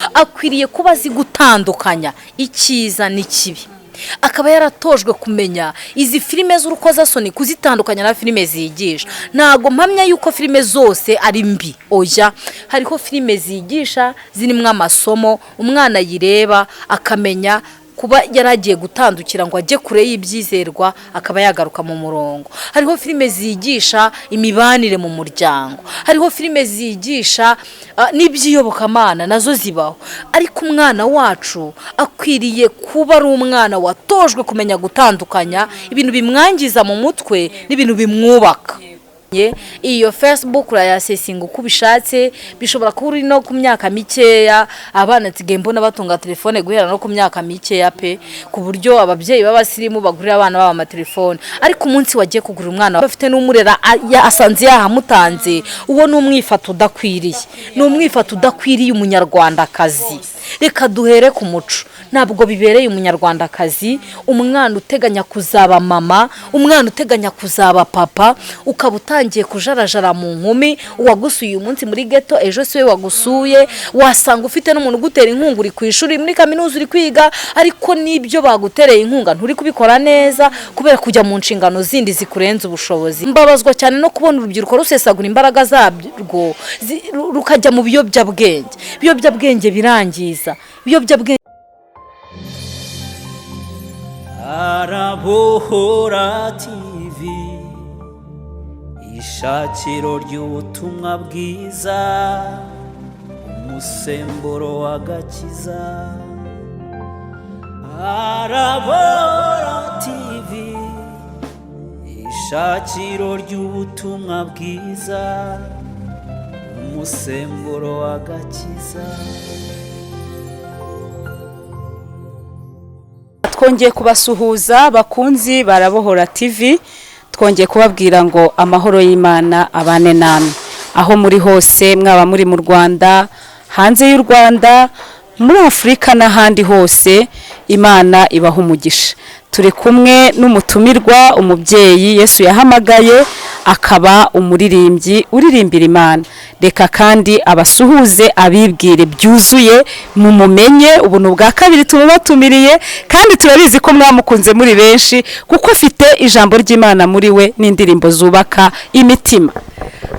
akwiriye kuba azi gutandukanya icyiza n'ikibi, akaba yaratojwe kumenya izi filime z'urukozasoni kuzitandukanya na filime zigisha. Ntago mpamya yuko filime zose ari mbi, oya, hariho filime zigisha zirimo amasomo umwana yireba akamenya kuba yaragiye gutandukira ngo ajye kure y'ibyizerwa akaba yagaruka mu murongo. Hariho filime zigisha imibanire mu muryango, hariho filime zigisha n'iby'iyobokamana nazo zibaho, ariko umwana wacu akwiriye kuba ari umwana watojwe kumenya gutandukanya ibintu bimwangiza mu mutwe n'ibintu bimwubaka. Iyo Facebook urayasesinga uko ubishatse, bishobora kuba uri no ku myaka mikeya, abana nsigaye mbona batunga telefone guhera no ku myaka mikeya pe, ku buryo ababyeyi b'abasirimu bagurira abana babo amatelefone. Ariko umunsi wagiye kugura umwana bafite n'umurera asanze yahamutanze, uwo ni umwifato udakwiriye, ni umwifato udakwiriye umunyarwandakazi. Reka duhere ku muco, ntabwo bibereye umunyarwandakazi umwana uteganya kuzaba mama, umwana uteganya kuzaba papa, ukaba utangiye kujarajara mu nkumi. Uwagusuye uyu munsi muri ghetto ejo siwe wagusuye, wasanga ufite n'umuntu ugutera inkunga uri ku ishuri muri kaminuza uri kwiga, ariko nibyo bagutereye inkunga nturi kubikora neza kubera kujya mu nshingano zindi zikurenza ubushobozi. Mbabazwa cyane no kubona urubyiruko rusesagura imbaraga zabwo rukajya mu biyobyabwenge. Biyobyabwenge birangiza, biyobyabwenge. Arabohora TV, ishakiro ry'ubutumwa bwiza, umusemburo w'agakiza. Arabohora TV, ishakiro ry'ubutumwa bwiza, umusemburo w'agakiza. Twongeye kubasuhuza bakunzi barabohora TV, twongeye kubabwira ngo amahoro y'Imana abane namwe aho muri hose, mwaba muri mu Rwanda, hanze y'u Rwanda, muri Afurika n'ahandi hose. Imana ibaha umugisha. Turi kumwe n'umutumirwa, umubyeyi Yesu yahamagaye akaba umuririmbyi uririmbira Imana. Reka kandi abasuhuze abibwire byuzuye mumumenye. Ubuntu bwa kabiri tumubatumiriye, kandi turabizi ko mwamukunze muri benshi kuko afite ijambo ry'Imana muri we n'indirimbo zubaka imitima.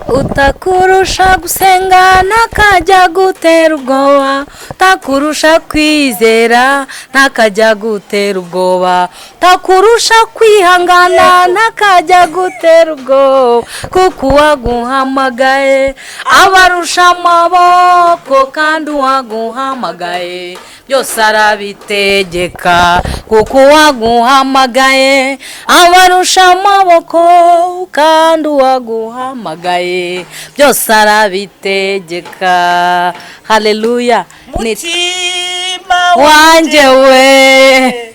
Utakurusha gusenga ntakajya gutera ubwoba, utakurusha kwizera ntakajya gutera ubwoba, utakurusha kwihangana ntakajya gutera ubwoba, kuko uwaguhamagaye abarusha amaboko, kandi uwaguhamagaye byose arabitegeka, kuko uwaguhamagaye abarusha amaboko, kandi uwaguhamagaye byose arabitegeka. Haleluya. Mutima wanjye we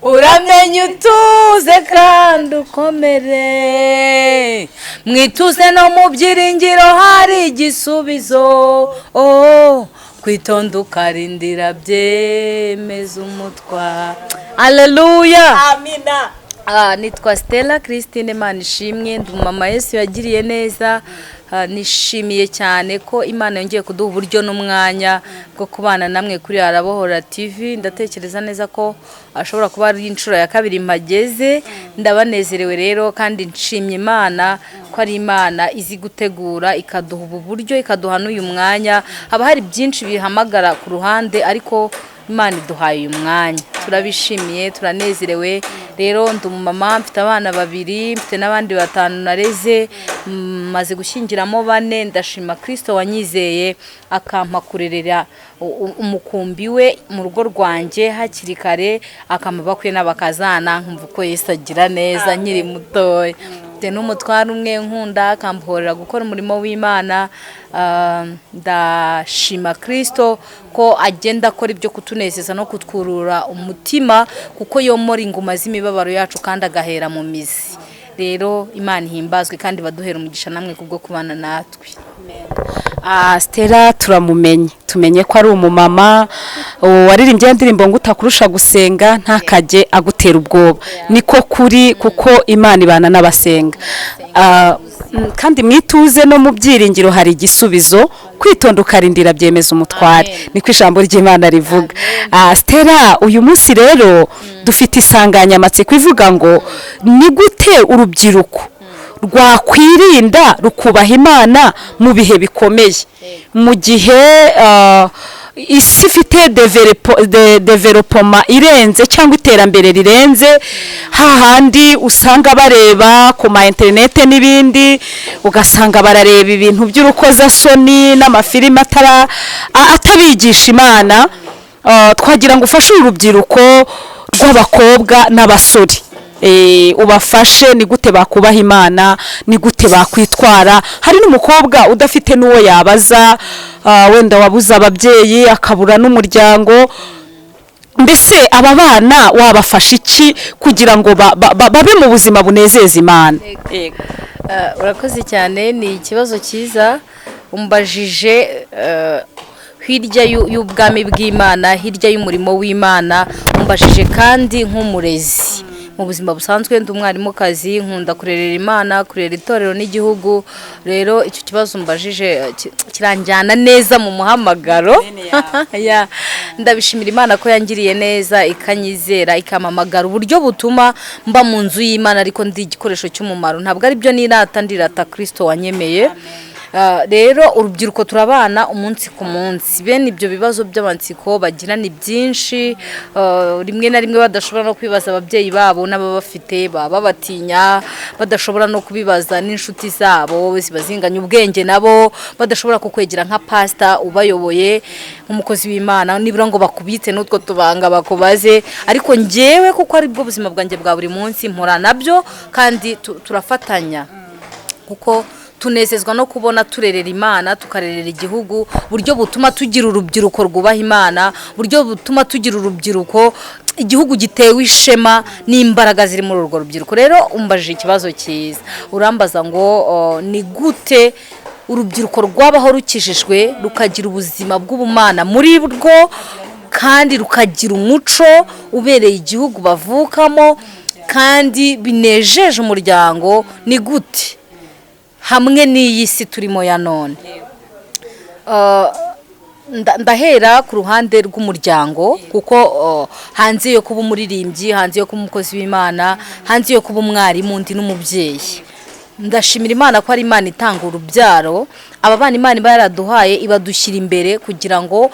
uramenye utuze kandi ukomere, mwituze no mu byiringiro hari igisubizo. Kwitonda ukarindira byemeza umutwa. Haleluya. Amina. Nitwa Stella Christine Manishimwe, ndi mama Yesu yagiriye neza. Nishimiye cyane ko Imana yongeye kuduha uburyo n'umwanya bwo kubana namwe kuri Arabohora TV. Ndatekereza neza ko ashobora kuba ari inshuro ya kabiri mpageze. Ndabanezerewe rero, kandi nshimye Imana ko ari Imana izi gutegura ikaduha ubu buryo, ikaduha n'uyu mwanya. Haba hari byinshi bihamagara ku ruhande, ariko Imana iduhaye uyu mwanya. Turabishimiye, turanezerewe. Rero ndi umumama, mfite abana babiri, mfite n'abandi 5 nareze, maze gushyingiramo 4. Ndashima Kristo wanyizeye akampa kurerera umukumbi we mu rugo rwanjye hakiri kare, akampa bakwe n'abakazana, nkumva ko Yesu agira neza nkiri mutoya. Mfite n'umutwaro umwe nkunda, akamporera gukora umurimo w'Imana. Ndashima Kristo ko agenda akora ibyo kutunezeza no kutwurura umutima, kuko yomora inguma z'imibabaro yacu kandi agahera mu mizi. Rero Imana ihimbazwe, kandi baduhera umugisha namwe kubwo kubana natwe. Stella turamumenye tumenye ko ari umumama waririmbye indirimbo ngo utakurusha gusenga ntakajye agutera ubwoba niko kuri kuko Imana ibana n'abasenga kandi mwituze no mu byiringiro hari igisubizo kwitonda ukarindira byemeza umutware niko ijambo ry'Imana rivuga. Stella uyu munsi rero dufite isanganyamatsiko ivuga ngo ni gute urubyiruko rwakwirinda rukubaha Imana mu bihe bikomeye mu gihe isi ifite developoma irenze cyangwa iterambere rirenze hahandi usanga bareba ku ma interinete n'ibindi ugasanga barareba ibintu by'urukozasoni n'amafilime atabigisha Imana. Twagira ngo ufashe urubyiruko rw'abakobwa n'abasore ubafashe ni gute bakubaha Imana ni gute bakwitwara. Hari n'umukobwa udafite n'uwo yabaza wenda wabuze ababyeyi akabura n'umuryango mbese aba bana wabafasha iki kugira ngo babe mu buzima bunezeza Imana? Urakoze cyane ni ikibazo cyiza umbajije hirya y'ubwami bw'Imana hirya y'umurimo w'Imana umbajije kandi nk'umurezi mu buzima busanzwe ndi umwarimukazi nkunda kurerera Imana kurera itorero n'igihugu rero icyo kibazo mbajije kiranjyana neza mu muhamagaro ndabishimira Imana ko yangiriye neza ikanyizera ikampamagara uburyo butuma mba mu nzu y'Imana ariko ndi igikoresho cy'umumaro ntabwo ari byo nirata Kristo wanyemeye. Rero urubyiruko turabana umunsi ku munsi bene ibyo bibazo by'amatsiko bagira ni byinshi rimwe na rimwe badashobora no kwibaza ababyeyi babo n'ababafite baba batinya badashobora no kubibaza n'inshuti zabo zibazinganya ubwenge nabo badashobora kukwegera nka pastor ubayoboye nk'umukozi w'Imana nibura ngo bakubitse n'utwo tubanga bakubaze ariko njyewe kuko ari bwo buzima bwanjye bwa buri munsi mpora nabyo kandi turafatanya kuko tunezezwa no kubona turerera Imana tukarerera igihugu buryo butuma tugira urubyiruko rwubaha Imana buryo butuma tugira urubyiruko igihugu gitewe ishema n'imbaraga ziri muri urwo rubyiruko. Rero umbajije ikibazo cyiza urambaza ngo ni gute urubyiruko rwabaho rukijijwe rukagira ubuzima bw'ubumana muri rwo kandi rukagira umuco ubereye igihugu bavukamo kandi binejeje umuryango ni gute hamwe n'iyi si turimo ya none. Ndahera ku ruhande rw'umuryango kuko hanze yo kuba umuririmbyi hanze yo kuba umukozi w'Imana hanze yo kuba umwarimu ndi n'umubyeyi ndashimira Imana ko ari Imana itanga urubyaro aba bana Imana baraduhaye ibadushyira imbere kugira ngo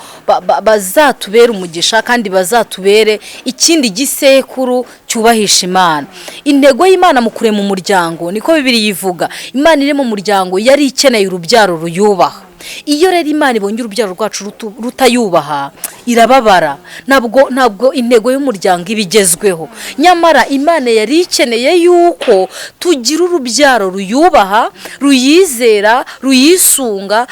bazatubere umugisha kandi bazatubere ikindi gisekuru cyubahisha Imana. Intego y'Imana mu kurema umuryango niko Bibiliya ivuga Imana iri mu muryango yari ikeneye urubyaro ruyubaha. Iyo rero Imana ibonye urubyaro rwacu rutayubaha irababara ntabwo intego y'umuryango ibigezweho nyamara Imana yari ikeneye yuko tugira urubyaro ruyubaha ruyizera ruyisunga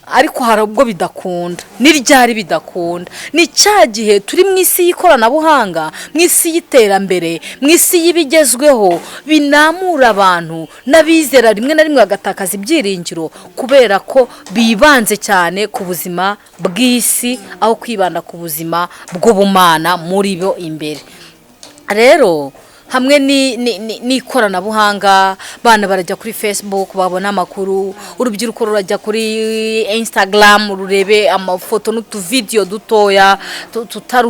ariko hari ubwo bidakunda n'iryari bidakunda ni cya gihe turi mu isi y'ikoranabuhanga mu isi y'iterambere mu isi y'ibigezweho binamura abantu n'abizera rimwe na rimwe bagatakaza ibyiringiro kubera ko bibanze cyane ku buzima bw'isi aho kwibanda ku buzima bw'ubumana muri bo imbere. Rero hamwe n'ikoranabuhanga bana barajya kuri Facebook babona amakuru urubyiruko rurajya kuri Instagram rurebe amafoto n'utuvideo dutoya tutari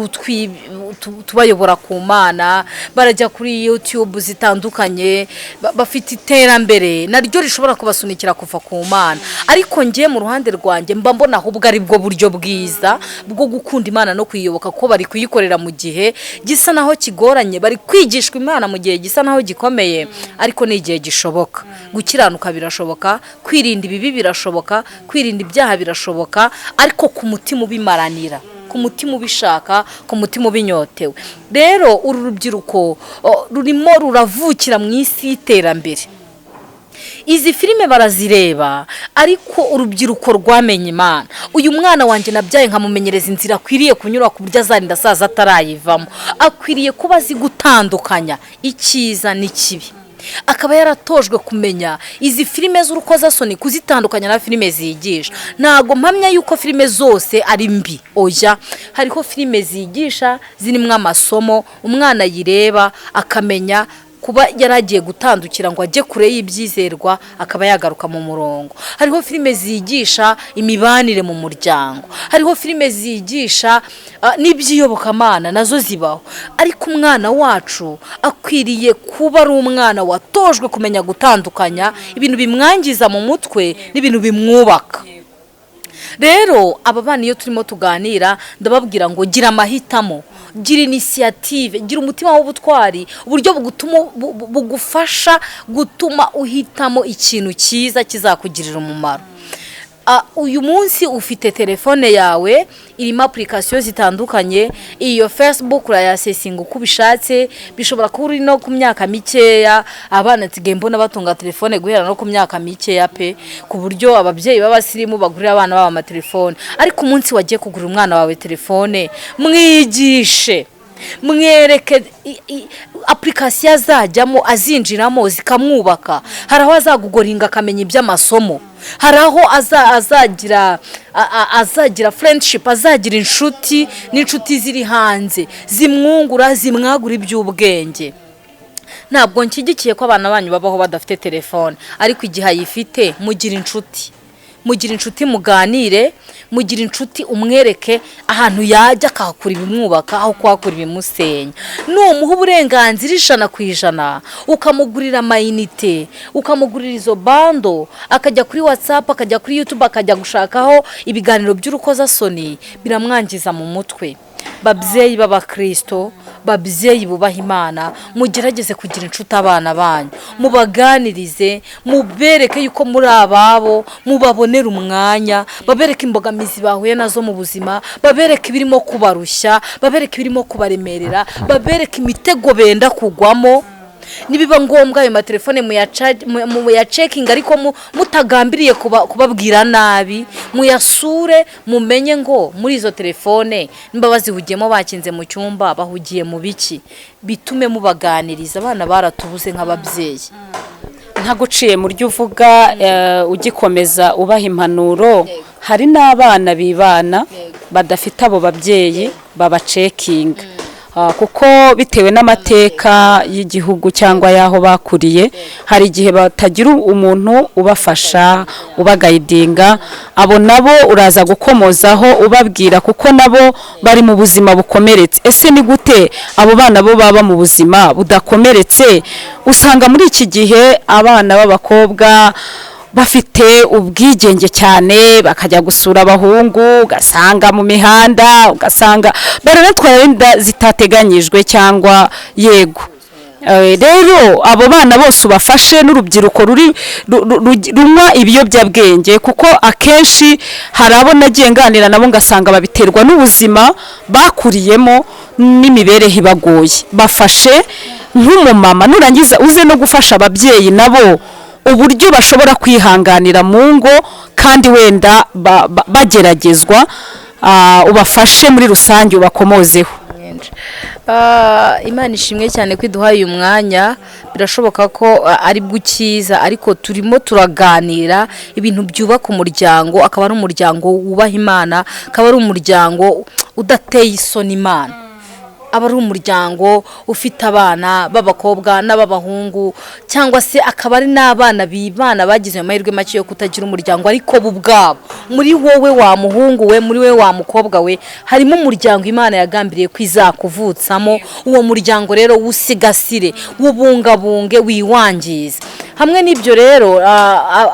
tubayobora ku Mana barajya kuri YouTube zitandukanye bafite iterambere naryo rishobora kubasunikira kuva ku Mana ariko ngiye mu ruhande rwanjye mba mbona ahubwo ari bwo buryo bwiza bwo gukunda Imana no kuyiyoboka ko bari kuyikorera mu gihe gisa naho kigoranye bari kwigishwa Imana mu gihe gisa naho gikomeye ariko ni igihe gishoboka gukiranuka birashoboka kwirinda ibibi birashoboka kwirinda ibyaha birashoboka ariko ku mutima ubimaranira ku mutima ubishaka ku mutima ubinyotewe. Rero uru rubyiruko rurimo ruravukira mu isi y'iterambere izi filime barazireba ariko urubyiruko rwamenye Imana uyu mwana wanjye nabyaye nkamumenyereza inzira akwiriye kunyura ku buryo azarinda asaza atarayivamo akwiriye kuba azi gutandukanya icyiza n'ikibi akaba yaratojwe kumenya izi filime z'urukozasoni kuzitandukanya na filime zigisha. Ntago mpamya yuko filime zose ari mbi, oya, hariho filime zigisha zirimo amasomo umwana yireba akamenya kuba yaragiye gutandukira ngo ajye kure y'ibyizerwa akaba yagaruka mu murongo. Hariho filime zigisha imibanire mu muryango, hariho filime zigisha n'iby'iyobokamana nazo zibaho, ariko umwana wacu akwiriye kuba ari umwana watojwe kumenya gutandukanya ibintu bimwangiza mu mutwe n'ibintu bimwubaka. Rero aba bana iyo turimo tuganira ndababwira ngo gira amahitamo, gira initiative, gira umutima w'ubutwari, uburyo bugufasha gutuma uhitamo ikintu cyiza kizakugirira umumaro. Uyu munsi ufite telefone yawe irimo application zitandukanye, iyo Facebook urayasesinga uko ubishatse, bishobora kuba uri no ku myaka mikeya. Abana tige mbona batunga telefone guhera no ku myaka mikeya pe, ku buryo ababyeyi b'abasirimu bagurira abana babo amatelefone. Ariko umunsi wagiye kugura umwana wawe telefone, mwigishe, mwereke application azajyamo azinjiramo zikamwubaka. Hari aho azagugoringa akamenya iby'amasomo, hari aho azagira friendship, azagira inshuti n'inshuti ziri hanze zimwungura zimwagura iby'ubwenge. Ntabwo nshyigikiye ko abana banyu babaho badafite telefone, ariko igihe ayifite mugira inshuti, mugira inshuti, muganire, mugira inshuti, umwereke ahantu yajya akahakura ibimwubaka aho kuhakura ibimusenya. Numuha uburenganzira 100%, ukamugurira amayinite, ukamugurira izo bando, akajya kuri WhatsApp, akajya kuri YouTube, akajya gushakaho ibiganiro by'urukozasoni, biramwangiza mu mutwe. Babyeyi b'abakristo, babyeyi bubaha Imana, mugerageze kugira inshuti abana banyu, mubaganirize, mubereke yuko muri ababo, mubabonera umwanya, babereke imbogamizi bahuye nazo mu buzima, babereke ibirimo kubarushya, babereke ibirimo kubaremerera, babereke imitego benda kugwamo. Nibiba ngombwa ayo matelefone muyacekinga ariko mutagambiriye kubabwira nabi, muyasure, mumenye ngo muri izo telefone nimba bazihugiyemo bakinze mu cyumba bahugiye mu biki, bitume mubaganiriza. Abana baratubuze nk'ababyeyi. Ntaguciye mu ryo uvuga, ugikomeza ubaha impanuro, hari n'abana bibana badafite abo babyeyi babacekinga. Kuko bitewe n'amateka y'igihugu cyangwa yaho bakuriye, hari igihe batagira umuntu ubafasha ubagayidinga. Abo nabo uraza gukomozaho ubabwira, kuko nabo bari mu buzima bukomeretse. Ese ni gute abo bana bo baba mu buzima budakomeretse? Usanga muri iki gihe abana b'abakobwa bafite ubwigenge cyane, bakajya gusura abahungu, ugasanga mu mihanda, ugasanga baranatwara inda zitateganyijwe cyangwa yego. Rero abo bana bose ubafashe, n'urubyiruko runywa ibiyobyabwenge, kuko akenshi hari abo nagiye nganira nabo ngasanga babiterwa n'ubuzima bakuriyemo n'imibereho ibagoye. Bafashe nk'umumama, nurangiza uze no gufasha ababyeyi nabo uburyo bashobora kwihanganira mu ngo, kandi wenda bageragezwa, ubafashe muri rusange ubakomozeho. Imana ishimwe cyane ko iduhaye uyu mwanya. Birashoboka ko ari bwukiza, ariko turimo turaganira ibintu byubaka umuryango, akaba ari umuryango wubaha Imana, akaba ari umuryango udateye isoni Imana, aba ari umuryango ufite abana b'abakobwa n'ab'abahungu, cyangwa se akaba ari n'abana bibana bagize amahirwe make yo kutagira umuryango, ariko bo ubwabo, muri wowe wa muhungu we, muri we wa mukobwa we, harimo umuryango Imana yagambiriye ko izakuvutsamo. Uwo muryango rero wusigasire, wubungabunge, wiwangize. Hamwe n'ibyo rero,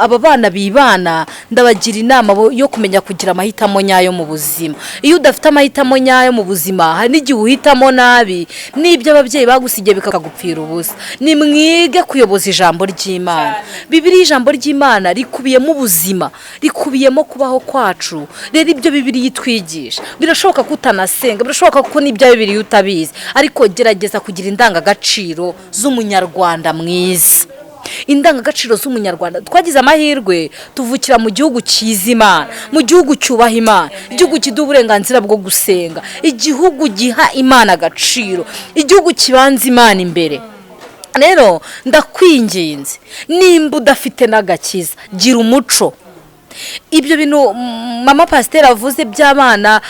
aba bana bibana ndabagira inama yo kumenya kugira amahitamo nyayo mu buzima. Iyo udafite amahitamo nyayo mu buzima, hari n'igihe uhitamo nabi, n'ibyo ababyeyi bagusigiye bikagupfira ubusa. Ni mwige kuyoboza ijambo ry'Imana. Bibiliya, ijambo ry'Imana rikubiyemo ubuzima, rikubiyemo kubaho kwacu. Rero ibyo Bibiliya itwigisha, birashoboka ko utanasenga, birashoboka ko n'ibya Bibiliya utabizi, ariko gerageza kugira indangagaciro z'umunyarwanda mwiza. Indangagaciro z'umunyarwanda. Twagize amahirwe tuvukira mu gihugu cyiza Imana, mu gihugu cyubaha Imana, igihugu kiduha uburenganzira bwo gusenga, igihugu giha Imana agaciro, igihugu kibanza Imana imbere. rero ndakwinginze nimba udafite n'agakiza gira umuco. Ibyo bintu mama pasiteri avuze by'abana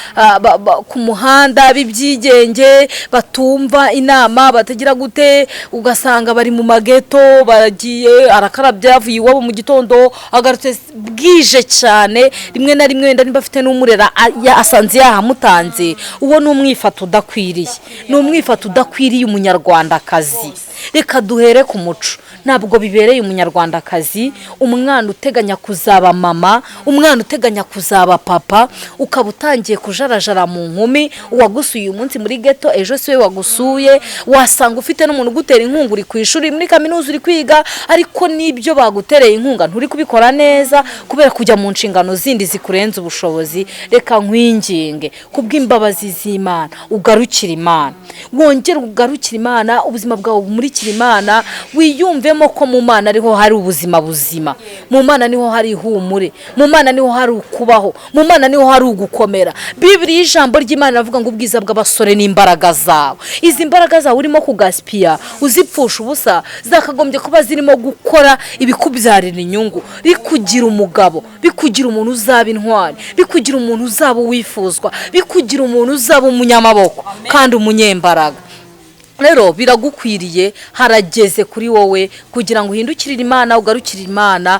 ku muhanda b'ibyigenge batumva inama batagira gute, ugasanga bari mu mageto bagiye arakarabya yavuye iwabo mu gitondo agarutse bwije cyane, rimwe na rimwe wenda niba afite n'umurera asanze yahamutanze, uwo ni umwifato udakwiriye, ni umwifato udakwiriye umunyarwandakazi. Reka duhere ku muco, ntabwo bibereye umunyarwandakazi umwana uteganya kuzaba mama, umwana uteganya kuzaba papa, ukaba utangiye kujarajara mu nkumi, uwagusuye uyu munsi muri geto ejo siwe wagusuye, wasanga ufite n'umuntu ugutera inkunga, uri ku ishuri muri kaminuza uri kwiga, ariko n'ibyo bagutereye inkunga nturi kubikora neza kubera kujya mu nshingano zindi zikurenza ubushobozi. Reka nkwinginge kubw'imbabazi z'Imana ugarukira Imana, wongere ugarukira Imana, ubuzima bwawe bumurikira Imana, wiyumvemo ko mu Mana ariho hari ubuzima buzima, mu Mana niho hari ihumure, mu Mana niho hari ukubaho, mu Mana niho hari ugukomera. Bibiliya ijambo ry'Imana ravuga ngo ubwiza bw'abasore n'imbaraga zawe. Izi mbaraga zawe urimo kugaspia uzipfusha ubusa, zakagombye kuba zirimo gukora ibikubyarira inyungu, bikugira umugabo, bikugira umuntu uzaba intwari, bikugira umuntu uzaba wifuzwa, bikugira umuntu uzaba umunyamaboko kandi umunyembaraga. Rero biragukwiriye, harageze kuri wowe kugira ngo uhindukirire Imana, ugarukire Imana,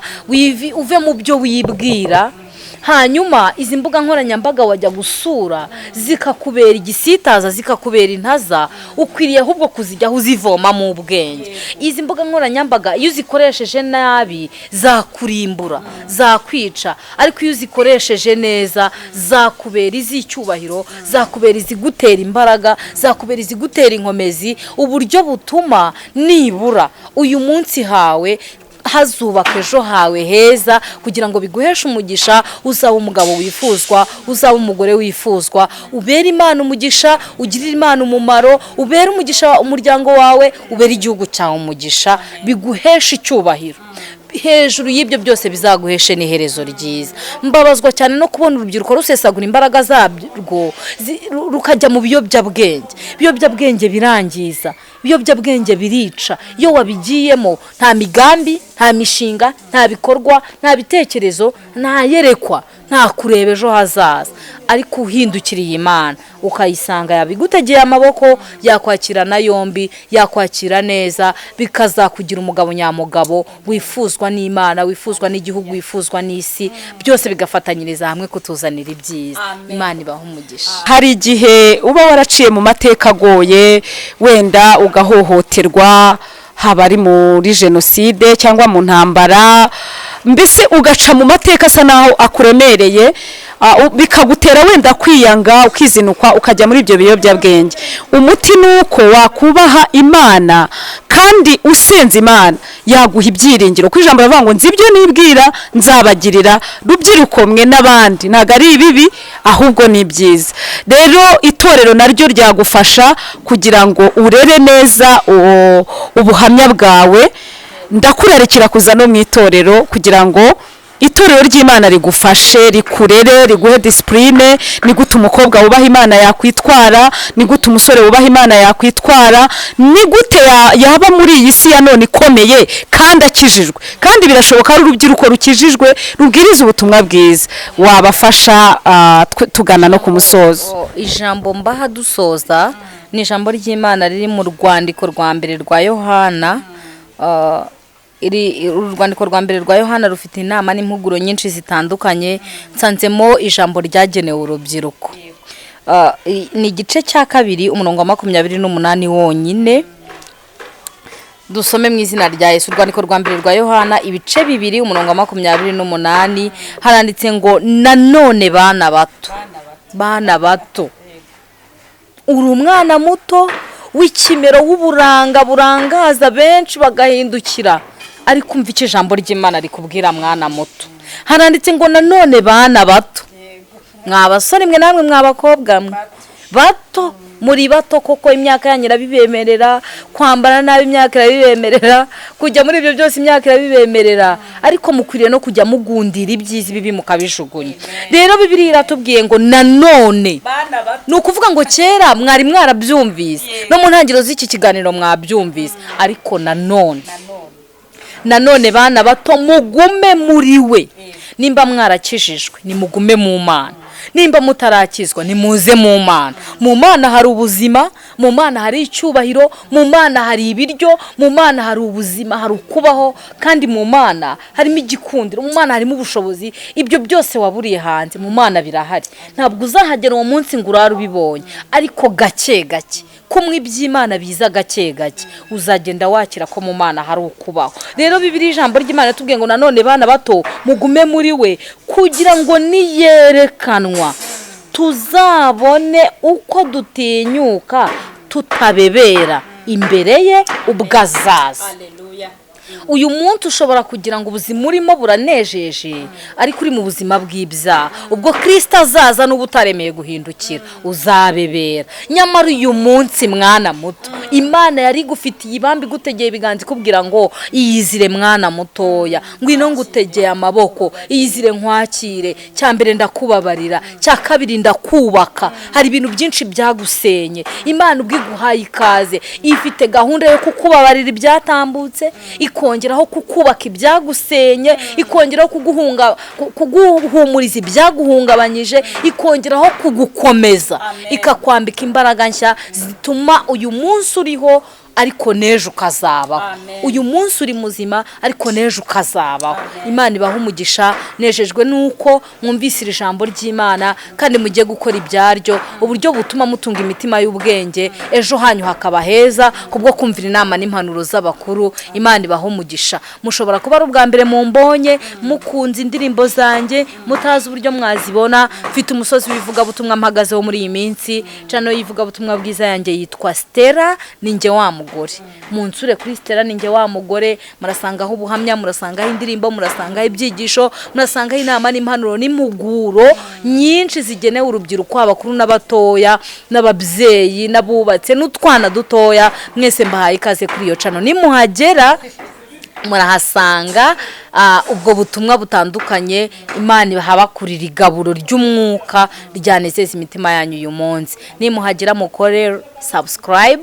uve mu byo wibwira. Hanyuma izi mbuga nkoranyambaga wajya gusura zikakubera igisitaza, zikakubera intaza, ukwiriye ahubwo kuzijya uzivoma mu bwenge. Izi mbuga nkoranyambaga iyo uzikoresheje nabi zakurimbura, zakwica, ariko iyo uzikoresheje neza zakubera iz'icyubahiro, zakubera izigutera imbaraga, zakubera izigutera inkomezi, uburyo butuma nibura uyu munsi hawe hazubaka ejo hawe heza, kugira ngo biguheshe umugisha, uzaba umugabo wifuzwa, uzaba umugore wifuzwa, ubere Imana umugisha, ugirire Imana umumaro, ubere umugisha umuryango wawe, ubere igihugu cyawe umugisha, biguheshe icyubahiro. Hejuru y'ibyo byose bizaguheshe n'iherezo ryiza. Mbabazwa cyane no kubona urubyiruko rusesagura imbaraga zabwo rukajya mu biyobyabwenge. Ibiyobyabwenge birangiza, ibiyobyabwenge birica. Iyo wabigiyemo nta migambi, nta mishinga, nta bikorwa, nta bitekerezo, nta yerekwa, nta kureba ejo hazaza. Ariko uhindukiriye Imana ukayisanga yabigutegeye amaboko, yakwakirana yombi, yakwakira neza, bikazakugira umugabo nyamugabo wifuzwa n'Imana, wifuzwa n'igihugu, wifuzwa n'isi, byose bigafatanyiriza hamwe kutuzanira ibyiza. Imana ibaha umugisha. Hari igihe uba waraciye mu mateka agoye, wenda ugahohoterwa, haba ari muri jenoside cyangwa mu ntambara, mbese ugaca mu mateka asa naho akuremereye, bikagutera wenda kwiyanga, ukizinukwa, ukajya muri ibyo biyobyabwenge. Umuti nuko wakubaha Imana, kandi usenze Imana yaguha ibyiringiro. Ku ijambo ravuga ngo nzi ibyo nibwira nzabagirira, rubyiruko mwe n'abandi, ntago ari ibibi ahubwo ni byiza. Rero itorero naryo ryagufasha kugira ngo urere neza ubuhamya bwawe. Ndakurarikira kuza no mu itorero kugira ngo itorero ry'Imana rigufashe, rikurere, riguhe discipline, ni gute umukobwa wubaha Imana yakwitwara, ni gute umusore wubaha Imana yakwitwara, ni gute yaba muri iyi si ya none ikomeye kandi akijijwe. Kandi birashoboka ari urubyiruko rukijijwe rubwiriza ubutumwa bwiza. Wabafasha tugana no ku musozo. Ijambo mbaha dusoza ni ijambo ry'Imana riri mu rwandiko rwa mbere rwa Yohana. Urwandiko rwa mbere rwa Yohana rufite inama n'impuguro nyinshi zitandukanye, nsanzemo ijambo ryagenewe urubyiruko. Ni igice cya 2 umurongo wa 28 wonyine. Dusome mu izina rya Yesu. Urwandiko rwa mbere rwa Yohana ibice 2 umurongo wa 28 haranditse ngo nanone bana bato, uri umwana muto w'ikimero w'uburanga burangaza benshi bagahindukira, ariko umva icyo ijambo ry'Imana rikubwira mwana muto. Haranditse ngo nanone bana bato, mwabasore mwe namwe mwabakobwa mwe bato, muri bato koko imyaka yanyu irabibemerera, kwambara nabi imyaka irabibemerera, kujya muri ibyo byose imyaka irabibemerera, ariko mukwiriye no kujya mugundira ibyiza bibi mukabijugunya. Rero Bibiliya iratubwiye ngo nanone, ni ukuvuga ngo kera mwari mwarabyumvise no mu ntangiriro z'iki kiganiro mwabyumvise, ariko nanone bana bato mugume muri we. Nimba mwarakijijwe nimugume mu Mana, nimba mutarakizwa nimuze mu Mana. Mu Mana hari ubuzima, mu Mana hari icyubahiro, mu Mana hari ibiryo, mu Mana hari ubuzima, hari ukubaho, kandi mu Mana harimo igikundiro, mu Mana harimo ubushobozi. Ibyo byose waburiye hanze, mu Mana birahari. Ntabwo uzahagera uwo munsi ngo urare ubibonye, ariko gake gake kumwe iby'Imana biza gake gake uzagenda wakira ko mu Mana hari ukubaho. Rero Bibiliya ijambo ry'Imana tubwiye ngo nanone bana bato mugume muri we, kugira ngo niyerekanwa tuzabone uko dutinyuka tutabebera imbere ye ubwo azaza. Uyu munsi ushobora kugira ngo ubuzima urimo buranejeje, ariko uri mu buzima bw'ibyaha. Ubwo Kristo azaza n'ubutaremeye guhindukira uzabebera. Nyamara uyu munsi mwana muto, Imana yari gufitiye ibambi gutegeye ibiganza ikubwira ngo iyizire mwana mutoya, ngwino ngutegeye amaboko, iyizire nkwakire. Cya mbere ndakubabarira, cya kabiri ndakubaka. Hari ibintu byinshi byagusenye, Imana ubwiguhaye ikaze, ifite gahunda yo kukubabarira ibyatambutse, ikongeraho kukubaka ibyagusenye, ikongeraho kuguhumuriza ibyaguhungabanyije, ikongeraho kugukomeza, ikakwambika imbaraga nshya zituma uyu munsi uriho ariko nejo ukazabaho. Uyu munsi uri muzima ariko nejo ukazabaho. Imana ibaha umugisha. Nejejwe nuko mwumvise iri jambo ry'Imana kandi mugiye gukora ibyaryo, uburyo butuma mutunga imitima y'ubwenge, ejo hanyu hakaba heza kubwo kumvira inama n'impanuro z'abakuru. Imana ibaha umugisha. Mushobora kuba ari ubwa mbere mumbonye, mukunze indirimbo zanjye, mutazi uburyo mwazibona. Mfite umusozi w'ivuga butumwa mpagazeho muri iyi minsi, cano yivuga butumwa bwiza yanjye yitwa Stella, ninjye wa mugore. Munsure kuri Stella ninjye wa mugore. Murasangaho ubuhamya, murasangaho indirimbo, murasangaho ibyigisho, murasangaho inama n'impanuro n'impuguro nyinshi zigenewe urubyiruko, abakuru n'abatoya, n'ababyeyi, n'abubatse, n'utwana dutoya. Mwese mbahaye ikaze kuri iyo cano. Nimuhagera murahasanga ubwo butumwa butandukanye. Imana ibahabakurira igaburo ry'umwuka ryanezeza imitima yanyu uyu munsi. Nimuhagera mukore subscribe,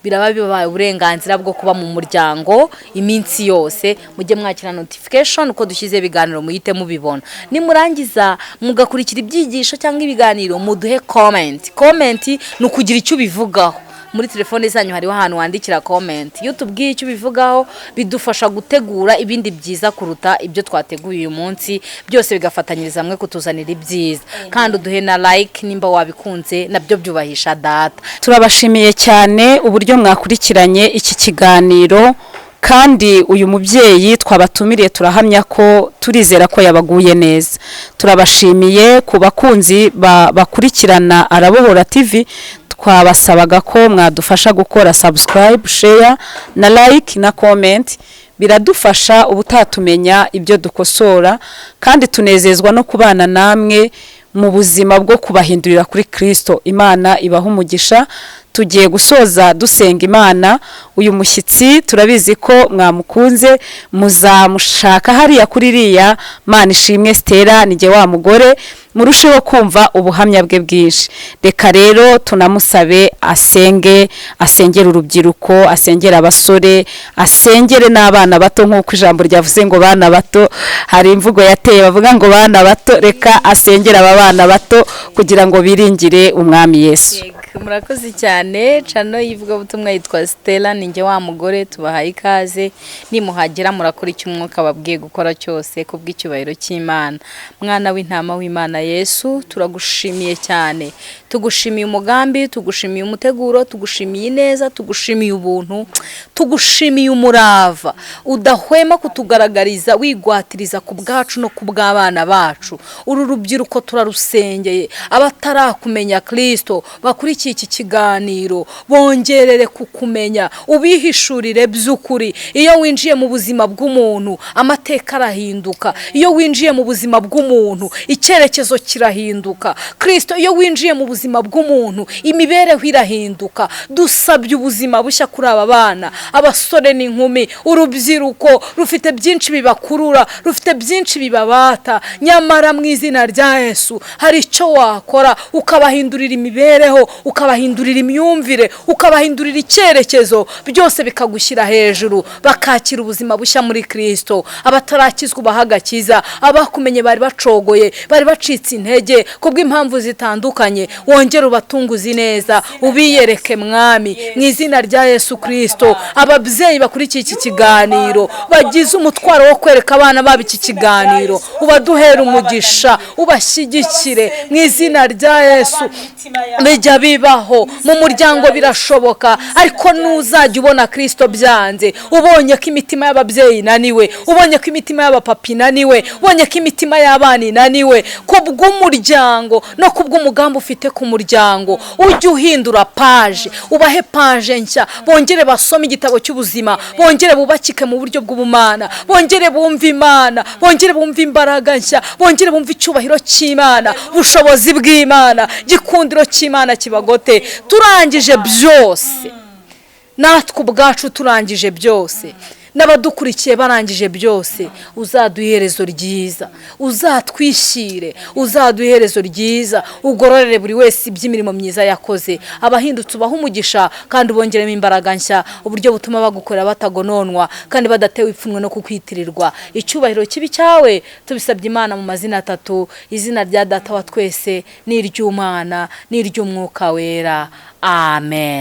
biraba bibaye uburenganzira bwo kuba mu muryango iminsi yose. Mujye mwakira notification uko dushyize ibiganiro muhite mubibona. Nimurangiza mugakurikira ibyigisho cyangwa ibiganiro, muduhe comment. Comment ni ukugira icyo ubivugaho. Muri telefone zanyu hariho ahantu wandikira comment. Iyo tubwiye icyo ubivugaho bidufasha gutegura ibindi byiza kuruta ibyo twateguye uyu munsi, byose bigafatanyiriza hamwe kutuzanira ibyiza. Kandi uduhe na like nimba wabikunze, nabyo byubahisha data. Turabashimiye cyane uburyo mwakurikiranye iki kiganiro, kandi uyu mubyeyi twabatumiriye turahamya ko turizera ko yabaguye neza. Turabashimiye ku bakunzi bakurikirana Arabohora TV. Twabasabaga ko mwadufasha gukora subscribe, share na like na comment. Biradufasha ubutatumenya ibyo dukosora, kandi tunezezwa no kubana namwe mu buzima bwo kubahindurira kuri Kristo. Imana ibaha umugisha. Tugiye gusoza dusenga Imana. Uyu mushyitsi turabizi ko mwamukunze, muzamushaka hariya kuri riya Mana ishimwe Stella ninjye wa mugore, murusheho kumva ubuhamya bwe bwinshi. Reka rero tunamusabe asengere urubyiruko, asengere abasore, asengere n'abana bato, nk'uko ijambo ryavuze ngo bana bato. Hari imvugo yateye bavuga ngo bana bato. Reka asengere aba bana bato kugira ngo biringire umwami Yesu. Murakoze cyane. Cano yivuga butumwa yitwa Stella ninjye wa mugore. Tubahaye ikaze. Nimuhagera murakora icyo umwuka babwiye gukora cyose kubw'icyubahiro cy'Imana. Mwana w'intama w'Imana Yesu, turagushimiye cyane. Tugushimiye umugambi, tugushimiye umuteguro, tugushimiye neza, tugushimiye ubuntu, tugushimiye umurava udahwema kutugaragariza, wigwatiriza ku bwacu no ku bw'abana bacu. Uru rubyiruko turarusengeye, abatarakumenya Kristo bakurikiye iki kiganiro, bongerere kukumenya, ubihishurire by'ukuri. Iyo winjiye mu buzima bw'umuntu amateka arahinduka. Iyo winjiye mu buzima bw'umuntu icyerekezo kirahinduka. Kristo iyo winjiye mu buzima ubuzima bw'umuntu imibereho irahinduka. Dusabye ubuzima bushya kuri aba bana, abasore n'inkumi, urubyiruko rufite byinshi bibakurura, rufite byinshi bibabata. Nyamara mu izina rya Yesu hari icyo wakora ukabahindurira imibereho, ukabahindurira imyumvire, ukabahindurira icyerekezo, byose bikagushyira hejuru, bakakira ubuzima bushya muri Kristo. Abatarakizwa ubaha agakiza, abakumenye bari bacogoye, bari bacitse intege kubw'impamvu zitandukanye, wongere ubatunguze neza, ubiyereke mwami mu izina rya Yesu Kristo. Ababyeyi bakurikiye iki kiganiro bagize umutwaro wo kwereka abana babo iki kiganiro, ubaduhere umugisha, ubashyigikire mu izina rya Yesu. Bijya bibaho mu muryango birashoboka, ariko nuzajya ubona Kristo byanze, ubonye ko imitima y'ababyeyi inaniwe, ubonye ko imitima y'abapapa inaniwe, ubonye ko imitima y'abana inaniwe, kubw'umuryango no kubw'umugambi ufite ku muryango, ujye uhindura paje, ubahe paje nshya, bongere basome igitabo cy'ubuzima, bongere bubakike mu buryo bw'ubumana, bongere bumve Imana, bongere bumve imbaraga nshya, bongere bumve icyubahiro cy'Imana, ubushobozi bw'Imana, gikundiro cy'Imana kibagote. Turangije byose, natwe ubwacu turangije byose, n'abadukurikiye barangije byose, uzaduha iherezo ryiza, uzatwishyire, uzaduha iherezo ryiza, ugororere buri wese iby'imirimo myiza yakoze. Abahindutse ubaha umugisha kandi ubongeremo imbaraga nshya, uburyo butuma bagukorera batagononwa kandi badatewe ipfunwe no kukwitirirwa. Icyubahiro kibi cyawe tubisabye Imana mu mazina atatu, izina rya Data wa twese, n'iry'Umwana, n'iry'Umwuka wera. Amen.